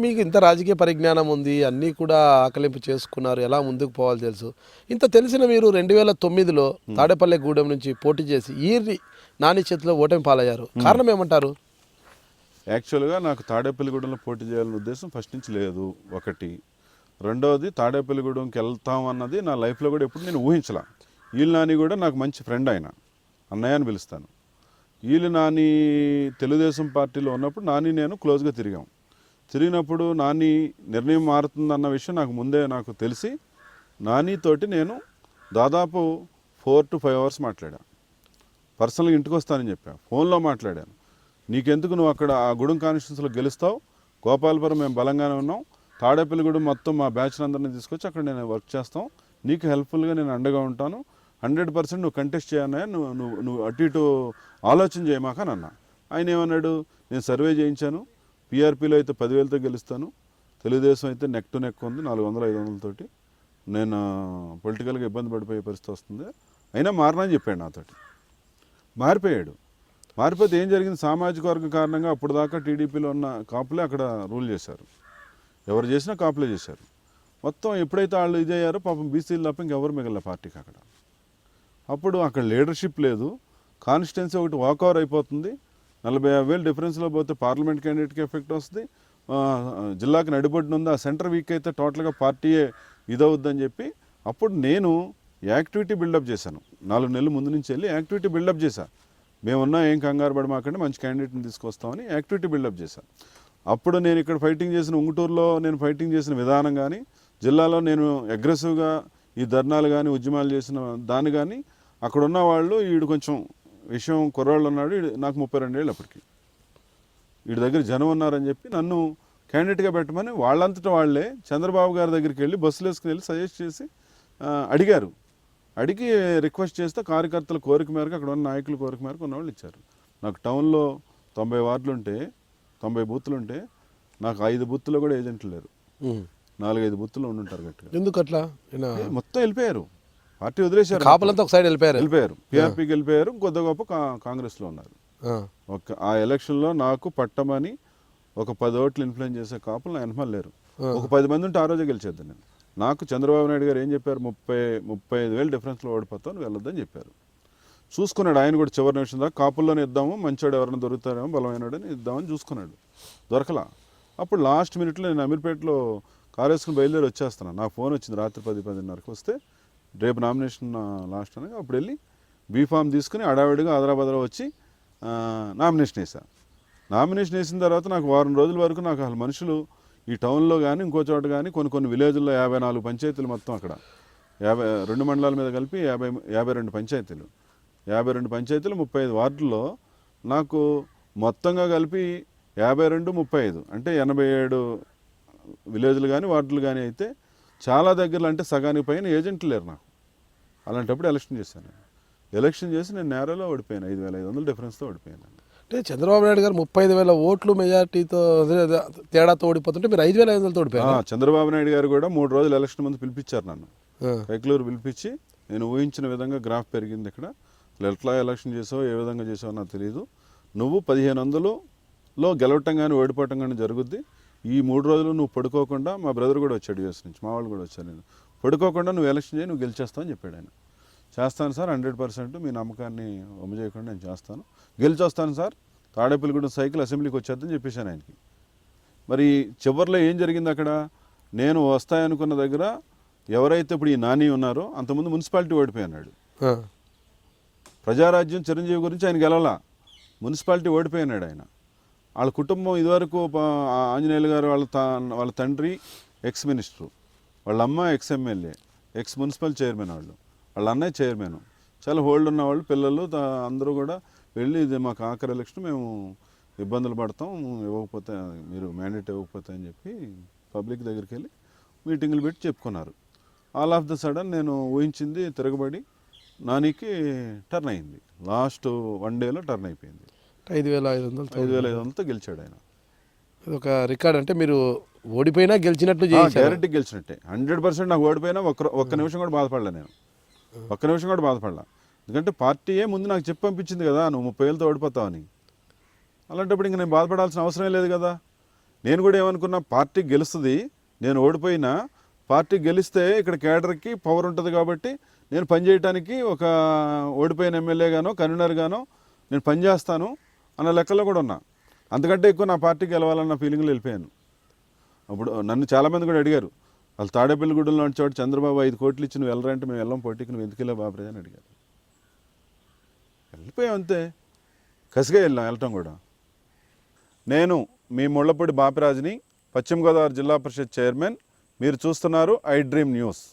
మీకు ఇంత రాజకీయ పరిజ్ఞానం ఉంది, అన్నీ కూడా ఆకలింపు చేసుకున్నారు, ఎలా ముందుకు పోవాలో తెలుసు. ఇంత తెలిసిన మీరు 2009లో తాడేపల్లిగూడెం నుంచి పోటీ చేసి నాని చేతిలో ఓటమి పాలయ్యారు. కారణం ఏమంటారు? యాక్చువల్గా నాకు తాడేపల్లిగూడెంలో పోటీ చేయాలనే ఉద్దేశం ఫస్ట్ నుంచి లేదు ఒకటి. రెండవది తాడేపల్లిగూడెంకి వెళ్తాం అన్నది నా లైఫ్లో కూడా ఎప్పుడు నేను ఊహించలా. ఈళ్ళు నాని కూడా నాకు మంచి ఫ్రెండ్, ఆయన అన్నయ్య అని పిలుస్తాను. ఈళ్ళు నాని తెలుగుదేశం పార్టీలో ఉన్నప్పుడు నాని నేను క్లోజ్గా తిరిగినప్పుడు నాని నిర్ణయం మారుతుందన్న విషయం నాకు ముందే నాకు తెలిసి నానితోటి నేను దాదాపు 4 to 5 hours మాట్లాడాను. పర్సనల్గా ఇంటికి వస్తానని చెప్పాను, ఫోన్లో మాట్లాడాను. నీకెందుకు, నువ్వు అక్కడ ఆ గూడెం కాన్స్టిట్యూన్సీలో గెలుస్తావు, గోపాలపురం మేము బలంగానే ఉన్నాం, తాడేపల్లిగూడెం మొత్తం మా బ్యాచ్ని అందరినీ తీసుకొచ్చి అక్కడ నేను వర్క్ చేస్తాం, నీకు హెల్ప్ఫుల్గా నేను అండగా ఉంటాను, 100% నువ్వు కంటెస్ట్ చేయన్నా, నువ్వు అటు ఇటు ఆలోచన చేయమాకని అన్నా. ఆయన ఏమన్నాడు, నేను సర్వే చేయించాను, పీఆర్పీలో అయితే 10,000తో గెలుస్తాను, తెలుగుదేశం అయితే నెక్ టు నెక్ ఉంది 400-500 తోటి, నేను పొలిటికల్గా ఇబ్బంది పడిపోయే పరిస్థితి వస్తుంది, అయినా మారనని చెప్పాడు నాతోటి. మారిపోయాడు. మారిపోతే ఏం జరిగింది, సామాజిక వర్గ కారణంగా అప్పుడు దాకా టీడీపీలో ఉన్న కాపులే అక్కడ రూల్ చేశారు, ఎవరు చేసినా కాపులే చేశారు. మొత్తం ఎప్పుడైతే వాళ్ళు ఇదయ్యారో పాపం బీసీలు తప్ప ఇంకెవరు మిగిలిన పార్టీకి అక్కడ. అప్పుడు అక్కడ లీడర్షిప్ లేదు, కాన్స్టిట్యున్సీ ఒకటి వాకవర్ అయిపోతుంది, 45,000 డిఫరెన్స్లో పోతే పార్లమెంట్ క్యాండిడేట్కి ఎఫెక్ట్ వస్తుంది, జిల్లాకి నడిబొడ్డున ఉంది, ఆ సెంటర్ వీక్ అయితే టోటల్గా పార్టీయే ఇదవుద్దని చెప్పి అప్పుడు నేను యాక్టివిటీ బిల్డప్ చేశాను. 4 నెలల ముందు నుంచి వెళ్ళి యాక్టివిటీ బిల్డప్ చేశాను. మేమున్నా ఏం కంగారు పడమాకండి, మంచి క్యాండిడేట్ని తీసుకొస్తామని యాక్టివిటీ బిల్డప్ చేశాను. అప్పుడు నేను ఇక్కడ ఫైటింగ్ చేసిన ఉంగుటూరులో నేను ఫైటింగ్ చేసిన విధానం కానీ, జిల్లాలో నేను అగ్రెసివ్గా ఈ ధర్నాలు కానీ ఉద్యమాలు చేసిన దాన్ని కానీ, అక్కడ ఉన్న వాళ్ళు వీడు కొంచెం విషయం కుర్రాళ్ళు ఉన్నాడు, నాకు 32 ఏళ్ళు అప్పటికి, వీడి దగ్గర జనం ఉన్నారని చెప్పి నన్ను క్యాండిడేట్గా పెట్టమని వాళ్ళంతటా వాళ్ళే చంద్రబాబు గారి దగ్గరికి వెళ్ళి బస్సులు వేసుకుని వెళ్ళి సజెస్ట్ చేసి అడిగారు. అడిగి రిక్వెస్ట్ చేస్తే కార్యకర్తల కోరిక మేరకు, అక్కడ ఉన్న నాయకుల కోరిక మేరకు ఉన్న వాళ్ళు ఇచ్చారు. నాకు టౌన్లో 90 వార్డులు ఉంటే, 90 బూత్లు ఉంటే, నాకు 5 బూత్లో కూడా ఏజెంట్లు లేరు, 4-5 బూత్లో ఉండుంటారు గట్టిగా. ఎందుకు అట్లా? మొత్తం వెళ్ళిపోయారు, పార్టీ వదిలేశారు, కాపులంతా ఒక సైడ్ వెళ్ళిపోయారు, పీఆర్పీకి వెళ్ళిపోయారు, కొద్ది గొప్ప కాంగ్రెస్లో ఉన్నారు. ఆ ఎలక్షన్లో నాకు పట్టమని ఒక 10 ఓట్లు ఇన్ఫ్లుయెన్స్ చేసే కాపులు నా వెనకాల లేరు. ఒక 10 మంది ఉంటే ఆ రోజే గెలిచేద్దాం నేను. నాకు చంద్రబాబు నాయుడు గారు ఏం చెప్పారు, 35,000 డిఫరెన్స్లో ఓడిపోతావు, నువ్వు వెళ్ళొద్దని చెప్పారు. చూసుకున్నాడు ఆయన కూడా చివరి నిమిషం దాకా, కాపుల్లోనే ఇద్దాము, మంచోడు ఎవరైనా దొరుకుతారేమో బలమైనడని ఇద్దామని చూసుకున్నాడు, దొరకలా. అప్పుడు లాస్ట్ మినిట్లో నేను అమీర్పేటలో కారు వేసుకుని బయలుదేరి వచ్చేస్తున్నాను, నాకు ఫోన్ వచ్చింది రాత్రి 10-10:30కి వస్తే, రేపు నామినేషన్ లాస్ట్ అనగా అప్పుడు వెళ్ళి బీఫామ్ తీసుకుని అడావిడిగా ఆదరాబాద్లో వచ్చి నామినేషన్ వేసాను. నామినేషన్ వేసిన తర్వాత నాకు వారం రోజుల వరకు నాకు అసలు మనుషులు ఈ టౌన్లో కానీ ఇంకో చోట కానీ కొన్ని విలేజ్ల్లో 54 పంచాయతీలు, మొత్తం అక్కడ 52 మండలాల మీద కలిపి 52 పంచాయతీలు, 52 పంచాయతీలు 35 వార్డుల్లో నాకు మొత్తంగా కలిపి 52-35 అంటే 87 విలేజ్లు కానీ వార్డులు కానీ అయితే చాలా దగ్గరలో, అంటే సగానికి పైన ఏజెంట్లు లేరు నాకు. అలాంటప్పుడు ఎలక్షన్ చేశాను. ఎలక్షన్ చేసి నేను నేరలో ఓడిపోయాను, 5,500 డిఫరెన్స్తో ఓడిపోయాను. అంటే చంద్రబాబు నాయుడు గారు 35,000 ఓట్లు మెజార్టీతో తేడాతో ఓడిపోతుంటే మీరు 5,500తో ఓడిపోయారు. చంద్రబాబు నాయుడు గారు కూడా 3 రోజులు ఎలక్షన్ ముందు పిలిపించారు నన్ను, కైకలూరు పిలిపించి, నేను ఊహించిన విధంగా గ్రాఫ్ పెరిగింది ఇక్కడ, ఎట్లా ఎలక్షన్ చేసావు, ఏ విధంగా చేసావు నాకు తెలియదు, నువ్వు 1,500లో గెలవటం కానీ ఓడిపోవటం కానీ జరుగుద్ది, ఈ 3 రోజులు నువ్వు పడుకోకుండా, మా బ్రదర్ కూడా వచ్చాడు యూఎస్ నుంచి, మా వాళ్ళు కూడా వచ్చారు, నేను పడుకోకుండా నువ్వు ఎలక్షన్ చేయి, నువ్వు గెలిచేస్తావు అని చెప్పాడు ఆయన. చేస్తాను సార్, 100% మీ నమ్మకాన్ని వమ్ము చేయకుండా నేను చేస్తాను, గెలిచొస్తాను సార్, తాడేపల్లిగూడెం సైకిల్ అసెంబ్లీకి వచ్చేద్దని చెప్పేశాను ఆయనకి. మరి చివరిలో ఏం జరిగింది అక్కడ, నేను వస్తాయనుకున్న దగ్గర ఎవరైతే ఇప్పుడు ఈ నాని ఉన్నారో అంతకుముందు మున్సిపాలిటీ ఓడిపోయినాడు, ప్రజారాజ్యం చిరంజీవి గురించి ఆయన గెలవాల, మున్సిపాలిటీ ఓడిపోయినాడు ఆయన. వాళ్ళ కుటుంబం ఇదివరకు ఆంజనేయులు గారు వాళ్ళ తండ్రి ఎక్స్ మినిస్టరు, వాళ్ళ అమ్మ ex MLA, X municipal chairman, వాళ్ళ అన్నయ్య చైర్మన్, చాలా హోల్డ్ ఉన్న వాళ్ళు, పిల్లలు అందరూ కూడా వెళ్ళి, ఇది మాకు ఆఖరి ఎలక్షన్, మేము ఇబ్బందులు పడతాం, ఇవ్వకపోతే మీరు మ్యాండేట్ ఇవ్వకపోతే అని చెప్పి పబ్లిక్ దగ్గరికి వెళ్ళి మీటింగులు పెట్టి చెప్పుకున్నారు. ఆల్ ఆఫ్ ద సడన్ నేను ఊహించింది తిరగబడి నానికి టర్న్ అయింది, లాస్ట్ 1 డేలో టర్న్ అయిపోయింది, 5,500తో గెలిచాడు ఆయన. ఒక రికార్డ్, అంటే మీరు ఓడిపోయినా గెలిచినట్లు, డైరెక్ట్గా గెలిచినట్టే, 100%. నాకు ఓడిపోయినా ఒక్క నిమిషం కూడా బాధపడలే, నేను ఒక్క నిమిషం కూడా బాధపడలా, ఎందుకంటే పార్టీయే ముందు నాకు చెప్పి పంపించింది కదా, నువ్వు 30,000తో ఓడిపోతావని. అలాంటప్పుడు ఇంక నేను బాధపడాల్సిన అవసరం లేదు కదా. నేను కూడా ఏమనుకున్నా, పార్టీ గెలుస్తుంది, నేను ఓడిపోయినా పార్టీ గెలిస్తే ఇక్కడ కేడర్కి పవర్ ఉంటుంది కాబట్టి నేను పనిచేయడానికి ఒక ఓడిపోయిన ఎమ్మెల్యేగానో కన్వీనర్గానో నేను పనిచేస్తాను అన్న లెక్కలో కూడా ఉన్నా. అంతకంటే ఎక్కువ నా పార్టీకి గెలవాలన్న ఫీలింగ్లో వెళ్ళిపోయాను. అప్పుడు నన్ను చాలామంది కూడా అడిగారు, వాళ్ళు తాడేపల్లిగూడెంలో చోటు చంద్రబాబు 5 కోట్లు ఇచ్చి నువ్వు వెళ్ళరా అంటే మేము వెళ్ళాం పోటీకి, నువ్వు ఎందుకు వెళ్ళావు బాబు అని అడిగారు. వెళ్ళిపోయాం అంతే, కసిగా వెళ్ళటం కూడా. నేను మీ ముళ్ళపూడి బాపిరాజుని, పశ్చిమ గోదావరి జిల్లా పరిషత్ చైర్మన్. మీరు చూస్తున్నారు ఐ డ్రీమ్ న్యూస్.